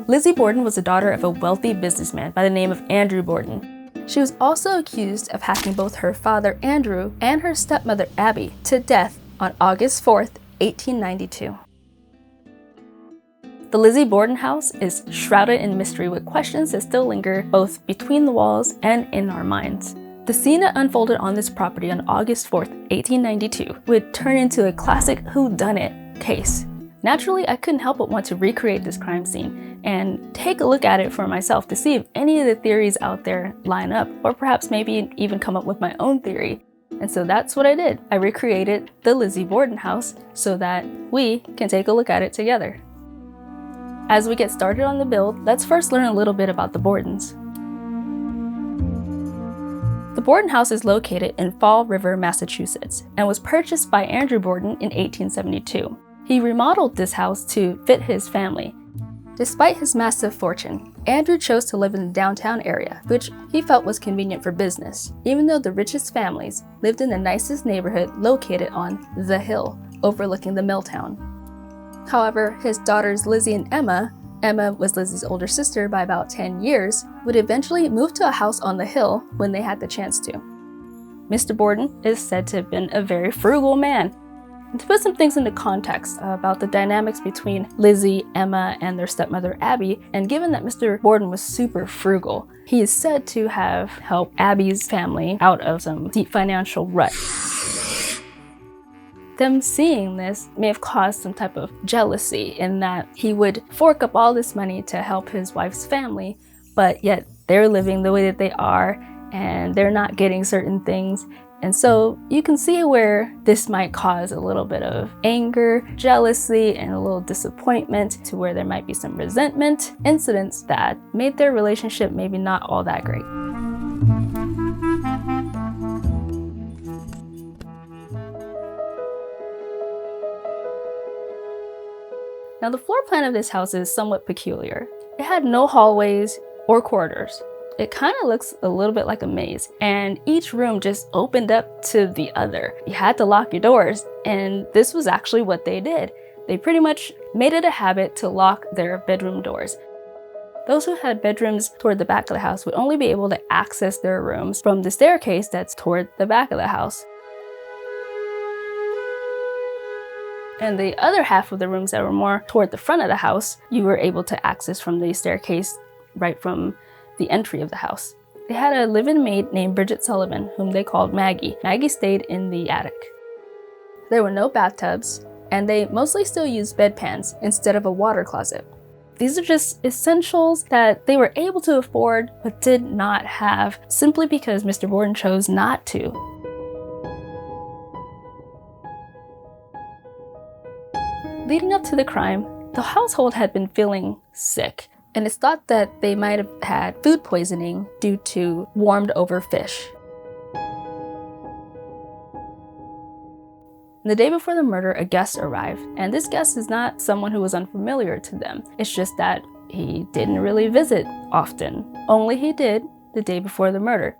Lizzie Borden was the daughter of a wealthy businessman by the name of Andrew Borden. She was also accused of hacking both her father Andrew and her stepmother Abby to death on August 4th, 1892. The Lizzie Borden House is shrouded in mystery with questions that still linger both between the walls and in our minds. The scene that unfolded on this property on August 4th, 1892 would turn into a classic whodunit case. Naturally, I couldn't help but want to recreate this crime scene and take a look at it for myself to see if any of the theories out there line up, or perhaps maybe even come up with my own theory. And so that's what I did. I recreated the Lizzie Borden House so that we can take a look at it together. As we get started on the build, let's first learn a little bit about the Bordens. The Borden House is located in Fall River, Massachusetts, and was purchased by Andrew Borden in 1872. He remodeled this house to fit his family. Despite his massive fortune, Andrew chose to live in the downtown area, which he felt was convenient for business, even though the richest families lived in the nicest neighborhood located on The Hill, overlooking the mill town. However, his daughters Lizzie and Emma was Lizzie's older sister by about 10 years, would eventually move to a house on The Hill when they had the chance to. Mr. Borden is said to have been a very frugal man. And to put some things into context about the dynamics between Lizzie, Emma, and their stepmother Abby, and given that Mr. Borden was super frugal, he is said to have helped Abby's family out of some deep financial rut. Them seeing this may have caused some type of jealousy in that he would fork up all this money to help his wife's family, but yet they're living the way that they are and they're not getting certain things. And so you can see where this might cause a little bit of anger, jealousy, and a little disappointment, to where there might be some resentment incidents that made their relationship maybe not all that great. Now, the floor plan of this house is somewhat peculiar. It had no hallways or corridors. It kind of looks a little bit like a maze, and each room just opened up to the other. You had to lock your doors, and this was actually what they did. They pretty much made it a habit to lock their bedroom doors. Those who had bedrooms toward the back of the house would only be able to access their rooms from the staircase that's toward the back of the house. And the other half of the rooms that were more toward the front of the house, you were able to access from the staircase right from the entry of the house. They had a live-in maid named Bridget Sullivan, whom they called Maggie. Maggie stayed in the attic. There were no bathtubs, and they mostly still used bedpans instead of a water closet. These are just essentials that they were able to afford but did not have, simply because Mr. Borden chose not to. Leading up to the crime, the household had been feeling sick, and it's thought that they might have had food poisoning due to warmed over fish. The day before the murder, a guest arrived, and this guest is not someone who was unfamiliar to them. It's just that he didn't really visit often. Only he did the day before the murder.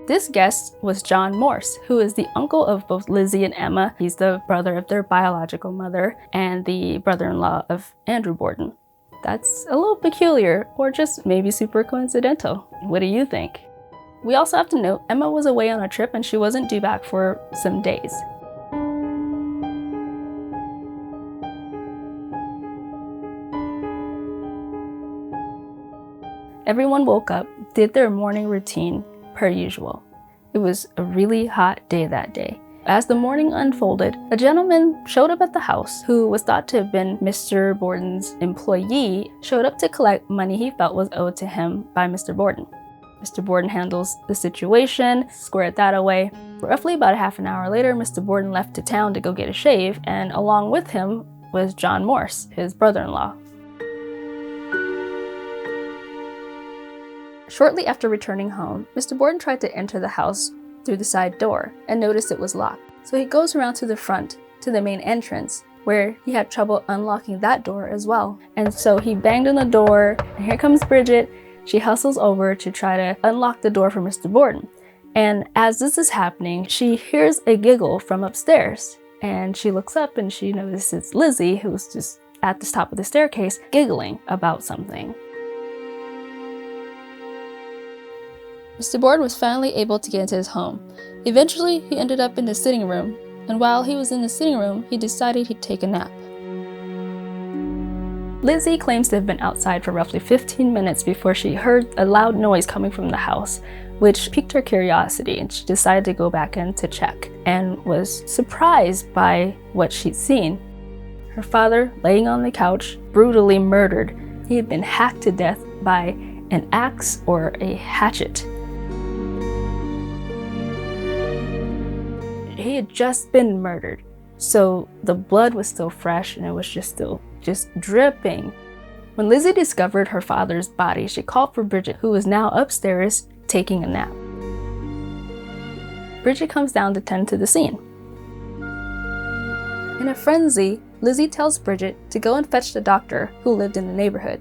This guest was John Morse, who is the uncle of both Lizzie and Emma. He's the brother of their biological mother and the brother-in-law of Andrew Borden. That's a little peculiar, or just maybe super coincidental. What do you think? We also have to note Emma was away on a trip and she wasn't due back for some days. Everyone woke up, did their morning routine per usual. It was a really hot day that day. As the morning unfolded, a gentleman showed up at the house who was thought to have been Mr. Borden's employee, showed up to collect money he felt was owed to him by Mr. Borden. Mr. Borden handles the situation, squared that away. Roughly about a half an hour later, Mr. Borden left to town to go get a shave, and along with him was John Morse, his brother-in-law. Shortly after returning home, Mr. Borden tried to enter the house through the side door and noticed it was locked. So he goes around to the front, to the main entrance, where he had trouble unlocking that door as well. And so he banged on the door, and here comes Bridget. She hustles over to try to unlock the door for Mr. Borden. And as this is happening, she hears a giggle from upstairs. And she looks up and she notices Lizzie, who's just at the top of the staircase, giggling about something. Mr. Borden was finally able to get into his home. Eventually, he ended up in the sitting room, and while he was in the sitting room, he decided he'd take a nap. Lizzie claims to have been outside for roughly 15 minutes before she heard a loud noise coming from the house, which piqued her curiosity, and she decided to go back in to check, and was surprised by what she'd seen. Her father, laying on the couch, brutally murdered. He had been hacked to death by an axe or a hatchet. He had just been murdered, so the blood was still fresh and it was just dripping. When Lizzie discovered her father's body, she called for Bridget, who was now upstairs taking a nap. Bridget comes down to tend to the scene. In a frenzy, Lizzie tells Bridget to go and fetch the doctor who lived in the neighborhood.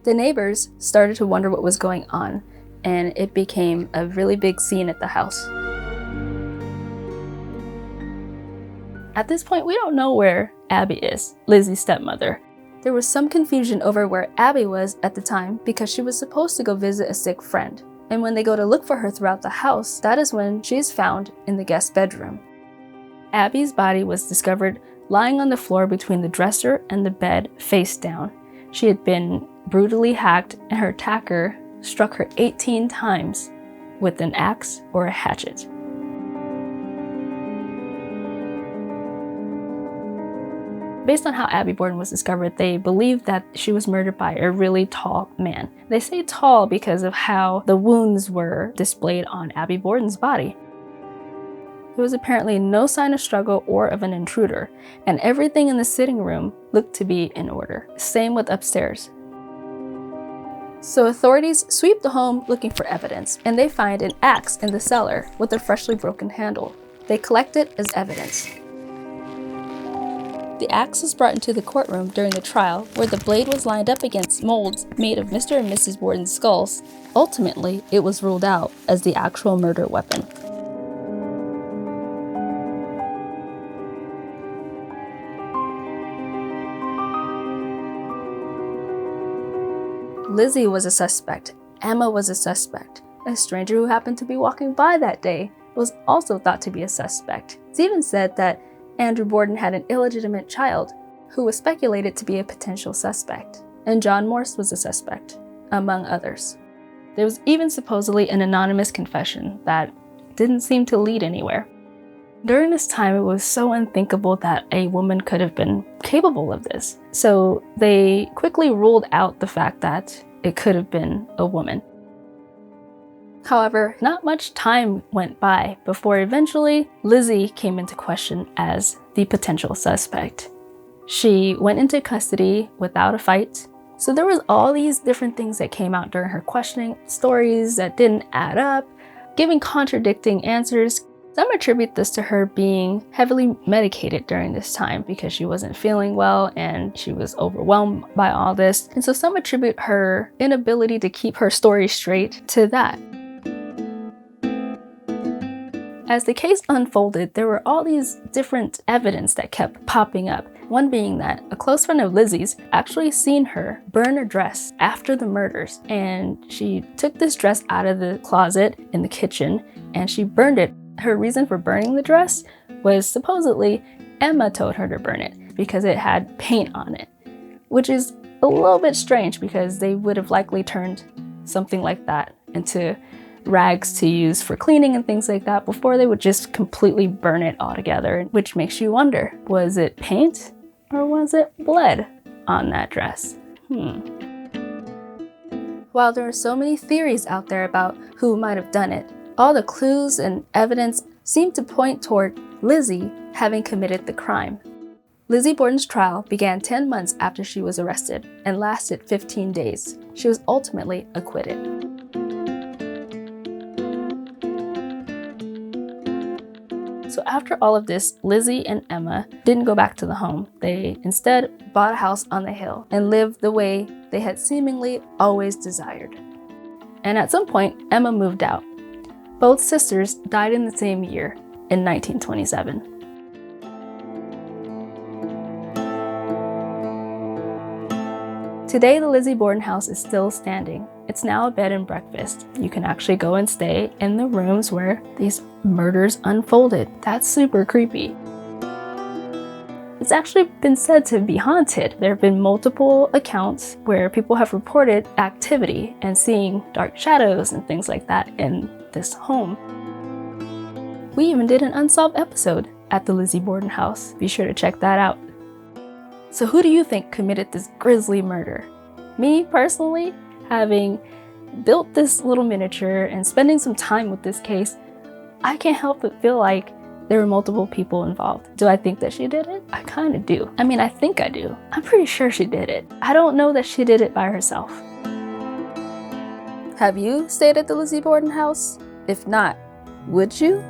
The neighbors started to wonder what was going on, and it became a really big scene at the house. At this point, we don't know where Abby is, Lizzie's stepmother. There was some confusion over where Abby was at the time because she was supposed to go visit a sick friend. And when they go to look for her throughout the house, that is when she is found in the guest bedroom. Abby's body was discovered lying on the floor between the dresser and the bed, face down. She had been brutally hacked, and her attacker struck her 18 times with an axe or a hatchet. Based on how Abby Borden was discovered, they believe that she was murdered by a really tall man. They say tall because of how the wounds were displayed on Abby Borden's body. There was apparently no sign of struggle or of an intruder, and everything in the sitting room looked to be in order. Same with upstairs. So authorities sweep the home looking for evidence, and they find an axe in the cellar with a freshly broken handle. They collect it as evidence. The axe was brought into the courtroom during the trial, where the blade was lined up against molds made of Mr. and Mrs. Borden's skulls. Ultimately, it was ruled out as the actual murder weapon. Lizzie was a suspect. Emma was a suspect. A stranger who happened to be walking by that day was also thought to be a suspect. It's even said that Andrew Borden had an illegitimate child who was speculated to be a potential suspect, and John Morse was a suspect, among others. There was even supposedly an anonymous confession that didn't seem to lead anywhere. During this time, it was so unthinkable that a woman could have been capable of this, so they quickly ruled out the fact that it could have been a woman. However, not much time went by before eventually Lizzie came into question as the potential suspect. She went into custody without a fight. So there was all these different things that came out during her questioning, stories that didn't add up, giving contradicting answers. Some attribute this to her being heavily medicated during this time because she wasn't feeling well and she was overwhelmed by all this. And so some attribute her inability to keep her story straight to that. As the case unfolded, there were all these different evidence that kept popping up. One being that a close friend of Lizzie's actually seen her burn a dress after the murders, and she took this dress out of the closet in the kitchen and she burned it. Her reason for burning the dress was supposedly Emma told her to burn it because it had paint on it, which is a little bit strange because they would have likely turned something like that into rags to use for cleaning and things like that before they would just completely burn it altogether, which makes you wonder, was it paint or was it blood on that dress? While there are so many theories out there about who might have done it, all the clues and evidence seem to point toward Lizzie having committed the crime. Lizzie Borden's trial began 10 months after she was arrested and lasted 15 days. She was ultimately acquitted. So after all of this, Lizzie and Emma didn't go back to the home. They instead bought a house on the hill and lived the way they had seemingly always desired. And at some point, Emma moved out. Both sisters died in the same year, in 1927. Today, the Lizzie Borden House is still standing. It's now a bed and breakfast. You can actually go and stay in the rooms where these murders unfolded. That's super creepy. It's actually been said to be haunted. There have been multiple accounts where people have reported activity and seeing dark shadows and things like that in this home. We even did an Unsolved episode at the Lizzie Borden House. Be sure to check that out. So who do you think committed this grisly murder? Me, personally, having built this little miniature and spending some time with this case, I can't help but feel like there were multiple people involved. Do I think that she did it? I kind of do. I mean, I think I do. I'm pretty sure she did it. I don't know that she did it by herself. Have you stayed at the Lizzie Borden House? If not, would you?